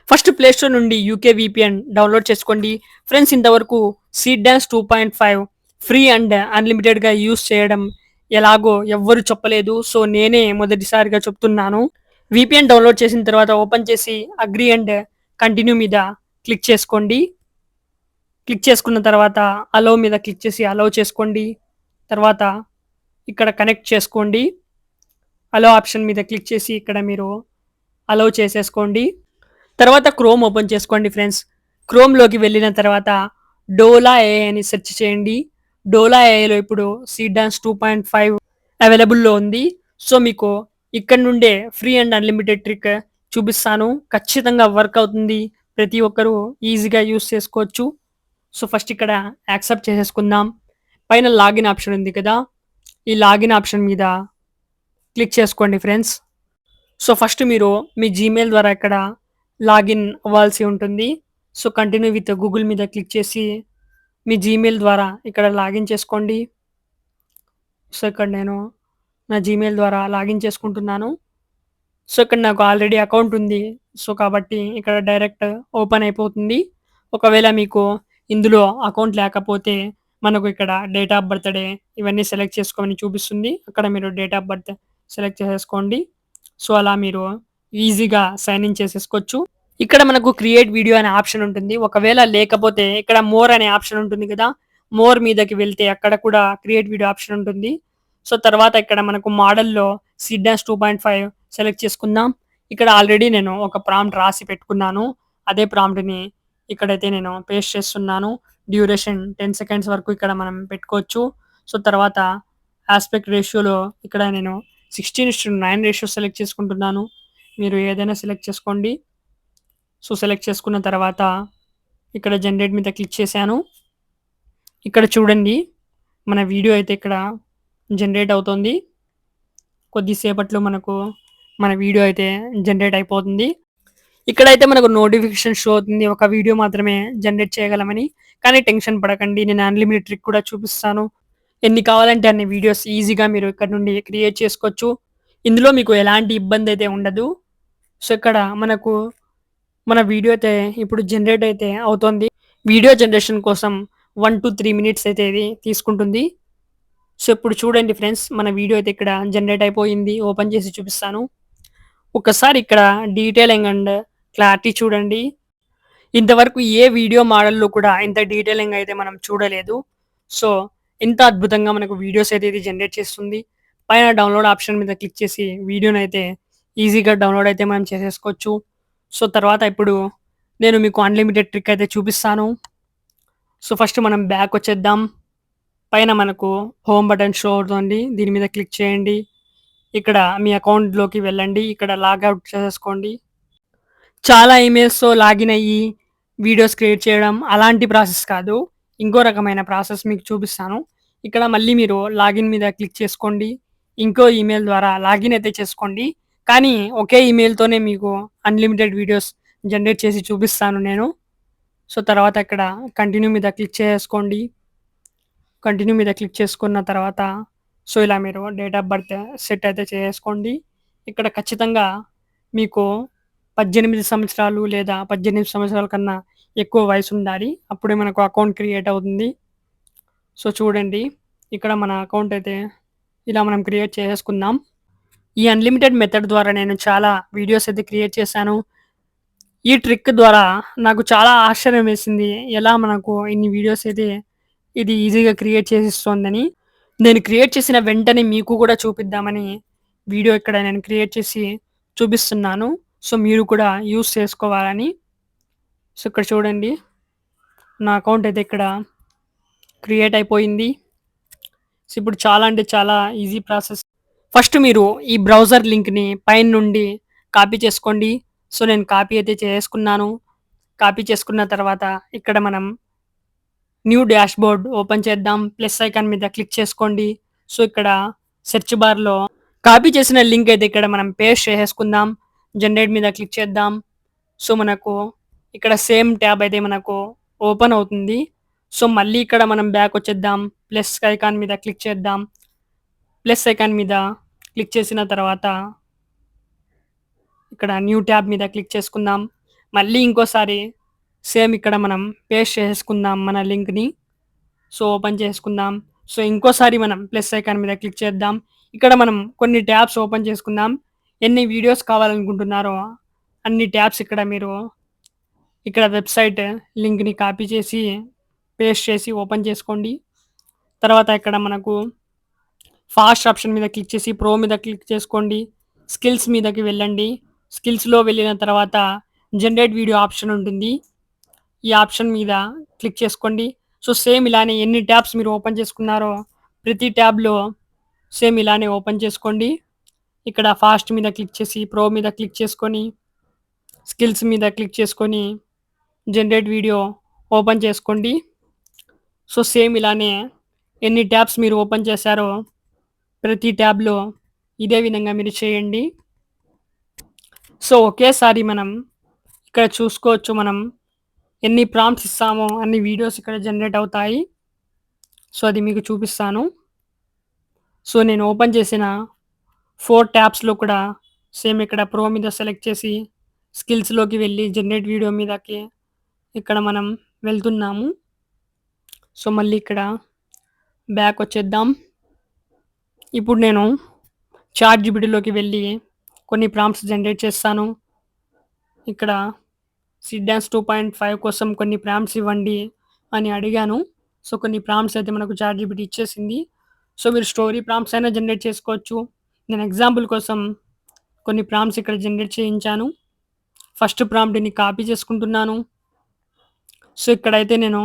First play store నుండి UK VPN download చేసుకోండి. Friends ఇంతవరకు సీడ్ డాన్స్ 2.5 ఫ్రీ అండ్ అన్లిమిటెడ్‌గా యూజ్ చేయడం ఎలాగో ఎవ్వరు చెప్పలేదు. సో, నేనే మొదటిసారిగా చెప్తున్నాను. వీపీఎన్ డౌన్లోడ్ చేసిన తర్వాత ఓపెన్ చేసి అగ్రీ అండ్ కంటిన్యూ మీద క్లిక్ చేసుకోండి. క్లిక్ చేసుకున్న తర్వాత అలౌ మీద క్లిక్ చేసి అలౌ చేసుకోండి. తర్వాత ఇక్కడ కనెక్ట్ చేసుకోండి. అలౌ ఆప్షన్ మీద క్లిక్ చేసి ఇక్కడ మీరు అలౌ చేసేసుకోండి. తర్వాత క్రోమ్ ఓపెన్ చేసుకోండి ఫ్రెండ్స్. క్రోమ్‌లోకి వెళ్ళిన తర్వాత డోలా ఏఐ అని సెర్చ్ చేయండి. డోలా ఏఐలో ఇప్పుడు సీడ్ డాన్స్ 2.5 అవైలబుల్‌లో ఉంది. సో, మీకు ఇక్కడ నుండే ఫ్రీ అండ్ అన్‌లిమిటెడ్ ట్రిక్ చూపిస్తాను. ఖచ్చితంగా వర్క్ అవుతుంది. ప్రతి ఒక్కరు ఈజీగా యూజ్ చేసుకోవచ్చు. సో, ఫస్ట్ ఇక్కడ యాక్సెప్ట్ చేసేసుకుందాం. పైన లాగిన్ ఆప్షన్ ఉంది కదా! ఈ లాగిన్ ఆప్షన్ మీద క్లిక్ చేసుకోండి ఫ్రెండ్స్. సో, ఫస్ట్ మీరు మీ జీమెయిల్ ద్వారా ఇక్కడ లాగిన్ అవ్వాల్సి ఉంటుంది. సో, కంటిన్యూ విత్ గూగుల్ మీద క్లిక్ చేసి మీ జీమెయిల్ ద్వారా ఇక్కడ లాగిన్ చేసుకోండి. సో, ఇక్కడ నేను నా జీమెయిల్ ద్వారా లాగిన్ చేసుకుంటున్నాను. సో, ఇక్కడ నాకు ఆల్రెడీ అకౌంట్ ఉంది. సో, కాబట్టి ఇక్కడ డైరెక్ట్ ఓపెన్ అయిపోతుంది. ఒకవేళ మీకు ఇందులో అకౌంట్ లేకపోతే మనకు ఇక్కడ డేట్ ఆఫ్ బర్త్‌డే ఇవన్నీ సెలెక్ట్ చేసుకోమని చూపిస్తుంది. అక్కడ మీరు డేట్ ఆఫ్ బర్త్ సెలెక్ట్ చేసేసుకోండి. సో, అలా మీరు ఈజీగా సైన్ ఇన్ చేసేసుకోవచ్చు. ఇక్కడ మనకు క్రియేట్ వీడియో అనే ఆప్షన్ ఉంటుంది. ఒకవేళ లేకపోతే ఇక్కడ మోర్ అనే ఆప్షన్ ఉంటుంది కదా! మోర్ మీదకి వెళ్తే అక్కడ కూడా క్రియేట్ వీడియో ఆప్షన్ ఉంటుంది. సో, తర్వాత ఇక్కడ మనకు మోడల్‌లో సీడ్ డాష్ 2.5 సెలెక్ట్ చేసుకుందాం. ఇక్కడ ఆల్రెడీ నేను ఒక ప్రాంప్ట్ రాసి పెట్టుకున్నాను. అదే ప్రాంప్ట్‌ని ఇక్కడైతే నేను పేస్ట్ చేస్తున్నాను. డ్యూరేషన్ 10 సెకండ్స్ వరకు ఇక్కడ మనం పెట్టుకోవచ్చు. సో, తర్వాత యాస్పెక్ట్ రేషియోలో ఇక్కడ నేను 16:9 రేషియో సెలెక్ట్ చేసుకుంటున్నాను. మీరు ఏదైనా సెలెక్ట్ చేసుకోండి. సో, సెలెక్ట్ చేసుకున్న తర్వాత ఇక్కడ జనరేట్ మీద క్లిక్ చేశాను. ఇక్కడ చూడండి మన వీడియో అయితే ఇక్కడ జనరేట్ అవుతుంది. కొద్దిసేపట్లో మనకు మన వీడియో అయితే జనరేట్ అయిపోతుంది. ఇక్కడైతే మనకు నోటిఫికేషన్ షో అవుతుంది. ఒక వీడియో మాత్రమే జనరేట్ చేయగలమని. కానీ టెన్షన్ పడకండి. నేను అన్‌లిమిటెడ్ ట్రిక్ కూడా చూపిస్తాను. ఎన్ని కావాలంటే అన్ని వీడియోస్ ఈజీగా మీరు ఇక్కడ నుండి క్రియేట్ చేసుకోవచ్చు. ఇందులో మీకు ఎలాంటి ఇబ్బంది అయితే ఉండదు. సో, ఇక్కడ మనకు మన వీడియో అయితే ఇప్పుడు జనరేట్ అయితే అవుతోంది. వీడియో జనరేషన్ కోసం 1-3 మినిట్స్ అయితే ఇది తీసుకుంటుంది. సో, ఇప్పుడు చూడండి ఫ్రెండ్స్ మన వీడియో అయితే ఇక్కడ జనరేట్ అయిపోయింది. ఓపెన్ చేసి చూపిస్తాను. ఒక్కసారి ఇక్కడ డీటెయిలింగ్ అండ్ క్లారిటీ చూడండి. ఇంతవరకు ఏ వీడియో మోడల్‌లో కూడా ఇంత డీటెయిలింగ్ అయితే మనం చూడలేదు. సో, ఇంత అద్భుతంగా మనకు వీడియోస్ అయితే ఇది జనరేట్ చేస్తుంది. పైన డౌన్‌లోడ్ ఆప్షన్ మీద క్లిక్ చేసి వీడియోనైతే ఈజీగా డౌన్‌లోడ్ అయితే మనం చేసేసుకోవచ్చు. సో, తర్వాత ఇప్పుడు నేను మీకు అన్‌లిమిటెడ్ ట్రిక్ అయితే చూపిస్తాను. సో, ఫస్ట్ మనం బ్యాక్ వచ్చేద్దాం. పైన మనకు హోమ్ బటన్ షో అవుతుంది. దీని మీద క్లిక్ చేయండి. ఇక్కడ మీ అకౌంట్‌లోకి వెళ్ళండి. ఇక్కడ లాగౌట్ చేసేసుకోండి. చాలా ఈమెయిల్స్‌తో లాగిన్ అయ్యి వీడియోస్ క్రియేట్ చేయడం అలాంటి ప్రాసెస్ కాదు. ఇంకో రకమైన ప్రాసెస్ మీకు చూపిస్తాను. ఇక్కడ మళ్ళీ మీరు లాగిన్ మీద క్లిక్ చేసుకోండి. ఇంకో ఈమెయిల్ ద్వారా లాగిన్ అయితే చేసుకోండి. కానీ ఒకే ఈమెయిల్‌తోనే మీకు అన్‌లిమిటెడ్ వీడియోస్ జనరేట్ చేసి చూపిస్తాను నేను. సో, తర్వాత ఇక్కడ కంటిన్యూ మీద క్లిక్ చేసుకోండి. కంటిన్యూ మీద క్లిక్ చేసుకున్న తర్వాత సో, ఇలా మీరు డేట్ ఆఫ్ బర్త్ సెట్ అయితే చేసేసుకోండి. ఇక్కడ ఖచ్చితంగా మీకు 18 సంవత్సరాలు లేదా 18 సంవత్సరాల కన్నా ఎక్కువ వయసుండాలి. అప్పుడే మనకు అకౌంట్ క్రియేట్ అవుతుంది. సో, చూడండి ఇక్కడ మన అకౌంట్ అయితే ఇలా మనం క్రియేట్ చేసేసుకుందాం. ఈ అన్‌లిమిటెడ్ మెథడ్ ద్వారా నేను చాలా వీడియోస్ అయితే క్రియేట్ చేశాను. ఈ ట్రిక్ ద్వారా నాకు చాలా ఆశ్చర్యం వేసింది. ఎలా మనకు ఇన్ని వీడియోస్ అయితే ఇది ఈజీగా క్రియేట్ చేసిస్తోందని. నేను క్రియేట్ చేసిన వెంటనే మీకు కూడా చూపిద్దామని వీడియో ఇక్కడ నేను క్రియేట్ చేసి చూపిస్తున్నాను. సో, మీరు కూడా యూజ్ చేసుకోవాలని. సో, ఇక్కడ చూడండి. నా అకౌంట్ అయితే ఇక్కడ క్రియేట్ అయిపోయింది. సో, ఇప్పుడు చాలా అంటే చాలా ఈజీ ప్రాసెస్. ఫస్ట్ మీరు ఈ బ్రౌజర్ లింక్‌ని పైన నుండి కాపీ చేసుకోండి. సో, నేను కాపీ అయితే చేసుకున్నాను. కాపీ చేసుకున్న తర్వాత ఇక్కడ మనం న్యూ డాష్‌బోర్డ్ ఓపెన్ చేద్దాం. ప్లస్ ఐకాన్ మీద క్లిక్ చేసుకోండి. సో, ఇక్కడ సెర్చ్ బార్‌లో కాపీ చేసిన లింక్ అయితే ఇక్కడ మనం పేస్ట్ చేసేసుకుందాం. జనరేట్ మీద క్లిక్ చేద్దాం. సో, మనకు ఇక్కడ సేమ్ ట్యాబ్ అయితే మనకు ఓపెన్ అవుతుంది. సో, మళ్ళీ ఇక్కడ మనం బ్యాక్ వచ్చేద్దాం. ప్లస్ ఐకాన్ మీద క్లిక్ చేద్దాం. ప్లస్ ఐకాన్ మీద క్లిక్ చేసిన తర్వాత ఇక్కడ న్యూ ట్యాబ్ మీద క్లిక్ చేసుకుందాం. మళ్ళీ ఇంకోసారి సేమ్ ఇక్కడ మనం పేస్ట్ చేసుకుందాం మన లింక్ని. సో ఓపెన్ చేసుకుందాం. సో ఇంకోసారి మనం ప్లస్ ఐకాన్ మీద క్లిక్ చేద్దాం. ఇక్కడ మనం కొన్ని ట్యాబ్స్ ఓపెన్ చేసుకుందాం. ఎన్ని వీడియోస్ కావాలనుకుంటున్నారో అన్ని ట్యాబ్స్ ఇక్కడ మీరు ఇక్కడ వెబ్సైట్ లింక్ని కాపీ చేసి పేస్ట్ చేసి ఓపెన్ చేసుకోండి. తర్వాత ఇక్కడ మనకు ఫాస్ట్ ఆప్షన్ మీద క్లిక్ చేసి ప్రో మీద క్లిక్ చేసుకోండి. స్కిల్స్ మీదకి వెళ్ళండి. స్కిల్స్లో వెళ్ళిన తర్వాత జనరేట్ వీడియో ఆప్షన్ ఉంటుంది. ఈ ఆప్షన్ మీద క్లిక్ చేసుకోండి. సో సేమ్ ఇలానే ఎన్ని ట్యాబ్స్ మీరు ఓపెన్ చేసుకున్నారో ప్రతి ట్యాబ్లో సేమ్ ఇలానే ఓపెన్ చేసుకోండి. ఇక్కడ ఫాస్ట్ మీద క్లిక్ చేసి ప్రో మీద క్లిక్ చేసుకొని స్కిల్స్ మీద క్లిక్ చేసుకొని జనరేట్ వీడియో ఓపెన్ చేసుకోండి. సో సేమ్ ఇలానే ఎన్ని ట్యాబ్స్ మీరు ఓపెన్ చేశారో ప్రతి ట్యాబ్లో ఇదే విధంగా మీరు చేయండి. సో ఒకేసారి మనం ఇక్కడ చూసుకోవచ్చు మనం ఎన్ని ప్రాంప్ట్స్ ఇస్తామో అన్ని వీడియోస్ ఇక్కడ జనరేట్ అవుతాయి. సో అది మీకు చూపిస్తాను. సో నేను ఓపెన్ చేసిన 4 ట్యాబ్స్లో కూడా సేమ్ ఇక్కడ ప్రో మీద సెలెక్ట్ చేసి స్కిల్స్లోకి వెళ్ళి జనరేట్ వీడియో మీదకి ఇక్కడ మనం వెళ్తున్నాము. సో మళ్ళీ ఇక్కడ బ్యాక్ వచ్చేద్దాం. ఇప్పుడు నేను చాట్ జీపీటీలోకి వెళ్ళి కొన్ని ప్రాంప్ట్స్ జనరేట్ చేస్తాను. ఇక్కడ సిడ్ డాన్స్ 2.5 కోసం కొన్ని ప్రాంప్ట్స్ ఇవ్వండి అని అడిగాను. సో కొన్ని ప్రాంప్ట్స్ అయితే మనకు చాట్ జీపీటీ ఇచ్చేసింది. సో మీరు స్టోరీ ప్రాంప్ట్స్ అయినా జనరేట్ చేసుకోవచ్చు. నేను ఎగ్జాంపుల్ కోసం కొన్ని ప్రాంప్ట్స్ ఇక్కడ జనరేట్ చేయించాను. ఫస్ట్ ప్రాంప్ట్ని కాపీ చేసుకుంటున్నాను. సో ఇక్కడైతే నేను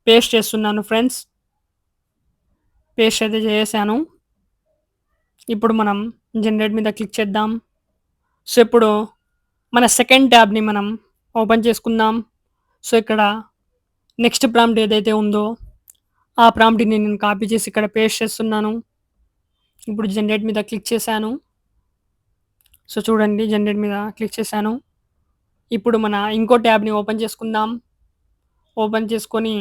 పేస్ట్ చేస్తున్నాను ఫ్రెండ్స్. పేస్ట్ అయితే చేసాను. ఇప్పుడు మనం జనరేట్ మీద క్లిక్ చేద్దాం. సో ఇప్పుడు మన సెకండ్ ట్యాబ్ని మనం ఓపెన్ చేసుకుందాం. సో ఇక్కడ నెక్స్ట్ ప్రాంప్ట్ ఏదైతే ఉందో ఆ ప్రాంప్ట్ని నేను కాపీ చేసి ఇక్కడ పేస్ట్ చేస్తున్నాను. ఇప్పుడు జనరేట్ మీద క్లిక్ చేశాను. సో చూడండి జనరేట్ మీద క్లిక్ చేశాను. ఇప్పుడు మన ఇంకో ట్యాబ్ని ఓపెన్ చేసుకుందాం. ఓపెన్ చేసుకొని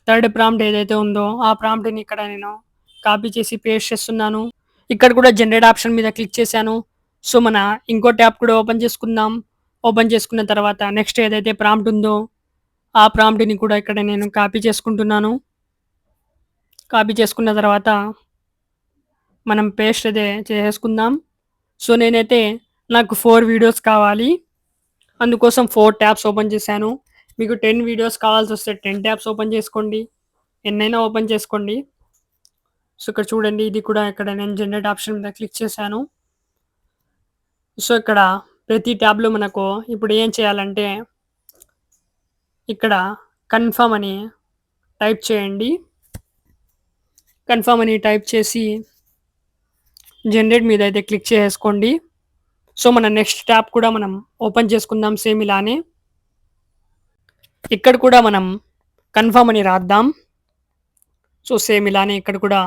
థర్డ్ ప్రాంప్ట్ ఏదైతే ఉందో ఆ ప్రాంప్ట్ని ఇక్కడ నేను కాపీ చేసి పేస్ట్ చేస్తున్నాను. ఇక్కడ కూడా జనరేట్ ఆప్షన్ మీద క్లిక్ చేశాను. సో మన ఇంకో ట్యాబ్ కూడా ఓపెన్ చేసుకుందాం. ఓపెన్ చేసుకున్న తర్వాత నెక్స్ట్ ఏదైతే ప్రాంప్ట్ ఉందో ఆ ప్రాంప్ట్ని కూడా ఇక్కడ నేను కాపీ చేసుకుంటున్నాను. కాపీ చేసుకున్న తర్వాత మనం పేస్ట్ అయితే చేసుకుందాం. సో నేనైతే నాకు 4 వీడియోస్ కావాలి. అందుకోసం 4 ట్యాబ్స్ ఓపెన్ చేశాను. మీకు 10 వీడియోస్ కావాల్సి వస్తే 10 ట్యాబ్స్ ఓపెన్ చేసుకోండి. ఎన్నైనా ఓపెన్ చేసుకోండి. సో ఇక్కడ చూడండి ఇది కూడా ఇక్కడ నేను జనరేట్ ఆప్షన్ మీద క్లిక్ చేశాను. సో ఇక్కడ ప్రతి ట్యాబ్లో మనకు ఇప్పుడు ఏం చేయాలంటే ఇక్కడ కన్ఫర్మ్ అని టైప్ చేయండి. కన్ఫర్మ్ అని టైప్ చేసి జనరేట్ మీద అయితే క్లిక్ చేసుకోండి. సో మన నెక్స్ట్ ట్యాబ్ కూడా మనం ఓపెన్ చేసుకుందాం సేమ్ ఇలానే. ఇక్కడ కూడా మనం కన్ఫర్మ్ అని రాద్దాం. సో సేమ్ ఇలానే ఇక్కడ కూడా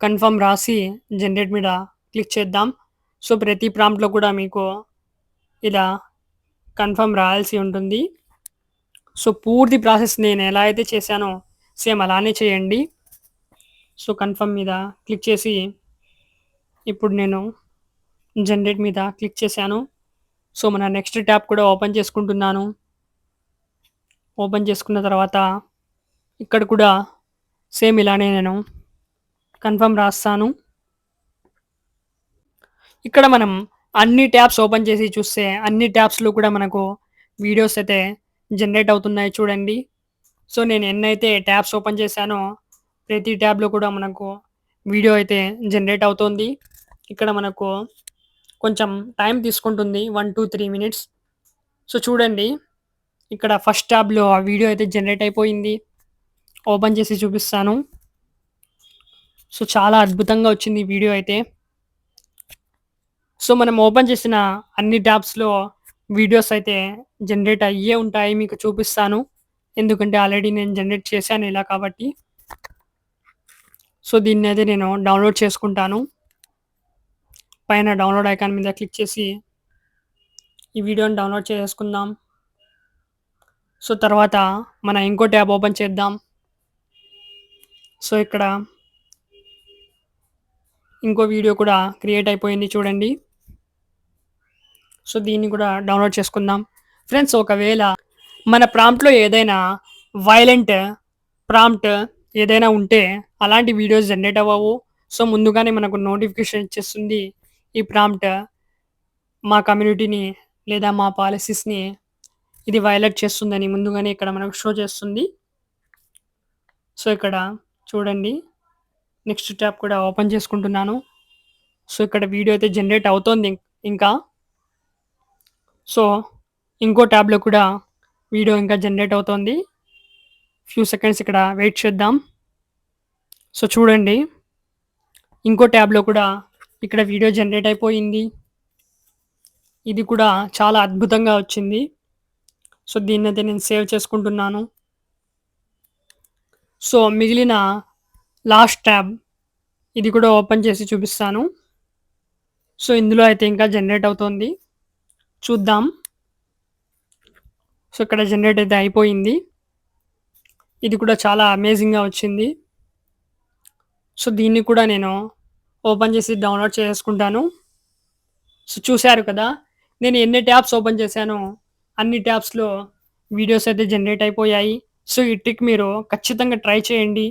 కన్ఫర్మ్ రాసి జనరేట్ మీద క్లిక్ చేద్దాం. సో ప్రతి ప్రాంప్ట్లో కూడా మీకు ఇలా కన్ఫర్మ్ రాయాల్సి ఉంటుంది. సో పూర్తి ప్రాసెస్ నేను ఎలా అయితే చేశానో సేమ్ అలానే చేయండి. సో కన్ఫర్మ్ మీద క్లిక్ చేసి ఇప్పుడు నేను జనరేట్ మీద క్లిక్ చేశాను. సో మన నెక్స్ట్ ట్యాబ్ కూడా ఓపెన్ చేసుకుంటున్నాను. ఓపెన్ చేసుకున్న తర్వాత ఇక్కడ కూడా సేమ్ ఇలానే నేను కన్ఫర్మ్ రాస్తాను. ఇక్కడ మనం అన్ని ట్యాబ్స్ ఓపెన్ చేసి చూస్తే అన్ని ట్యాబ్స్లో కూడా మనకు వీడియోస్ అయితే జనరేట్ అవుతున్నాయి చూడండి. సో నేను ఎన్నైతే ట్యాబ్స్ ఓపెన్ చేశానో ప్రతి ట్యాబ్లో కూడా మనకు వీడియో అయితే జనరేట్ అవుతుంది. ఇక్కడ మనకు కొంచెం టైం తీసుకుంటుంది 1 to 3 మినిట్స్. సో చూడండి ఇక్కడ ఫస్ట్ ట్యాబ్లో ఆ వీడియో అయితే జనరేట్ అయిపోయింది. ఓపెన్ చేసి చూపిస్తాను. సో చాలా అద్భుతంగా వచ్చింది ఈ వీడియో అయితే. సో మనం ఓపెన్ చేసిన అన్ని ట్యాబ్స్లో వీడియోస్ అయితే జనరేట్ అయ్యే ఉంటాయి. మీకు చూపిస్తాను ఎందుకంటే ఆల్రెడీ నేను జనరేట్ చేశాను ఇలా కాబట్టి. సో దీన్ని అయితే నేను డౌన్లోడ్ చేసుకుంటాను. పైన డౌన్లోడ్ ఐకాన్ మీద క్లిక్ చేసి ఈ వీడియోని డౌన్లోడ్ చేసుకుందాం. సో తర్వాత మన ఇంకో ట్యాబ్ ఓపెన్ చేద్దాం. సో ఇక్కడ ఇంకో వీడియో కూడా క్రియేట్ అయిపోయింది చూడండి. సో దీన్ని కూడా డౌన్లోడ్ చేసుకుందాం. ఫ్రెండ్స్ ఒకవేళ మన ప్రాంప్ట్లో ఏదైనా వైలెంట్ ప్రాంప్ట్ ఏదైనా ఉంటే అలాంటి వీడియోస్ జనరేట్ అవ్వవు. సో ముందుగానే మనకు నోటిఫికేషన్ ఇచ్చేస్తుంది. ఈ ప్రాంప్ట్ మా కమ్యూనిటీని లేదా మా పాలసీస్ని ఇది వైలేట్ చేస్తుందని ముందుగానే ఇక్కడ మనకు షో చేస్తుంది. సో ఇక్కడ చూడండి, నెక్స్ట్ ట్యాబ్ కూడా ఓపెన్ చేసుకుంటున్నాను. సో ఇక్కడ వీడియో అయితే జనరేట్ అవుతోంది ఇంకా. సో ఇంకో ట్యాబ్లో కూడా వీడియో ఇంకా జనరేట్ అవుతోంది. ఫ్యూ సెకండ్స్ ఇక్కడ వెయిట్ చేద్దాం. సో చూడండి, ఇంకో ట్యాబ్లో కూడా ఇక్కడ వీడియో జనరేట్ అయిపోయింది. ఇది కూడా చాలా అద్భుతంగా వచ్చింది. సో దీన్నైతే నేను సేవ్ చేసుకుంటున్నాను. సో మిగిలిన లాస్ట్ ట్యాబ్ ఇది కూడా ఓపెన్ చేసి చూపిస్తాను. సో ఇందులో అయితే ఇంకా జనరేట్ అవుతోంది, చూద్దాం. సో ఇక్కడ జనరేట్ అయితే అయిపోయింది. ఇది కూడా చాలా అమేజింగ్గా వచ్చింది. సో దీన్ని కూడా నేను ఓపెన్ చేసి డౌన్లోడ్ చేసుకుంటాను. సో చూశారు కదా, నేను ఎన్ని ట్యాబ్స్ ఓపెన్ చేశానో అన్ని ట్యాబ్స్లో వీడియోస్ అయితే జనరేట్ అయిపోయాయి. సో ఈ ట్రిక్ మీరు ఖచ్చితంగా ట్రై చేయండి.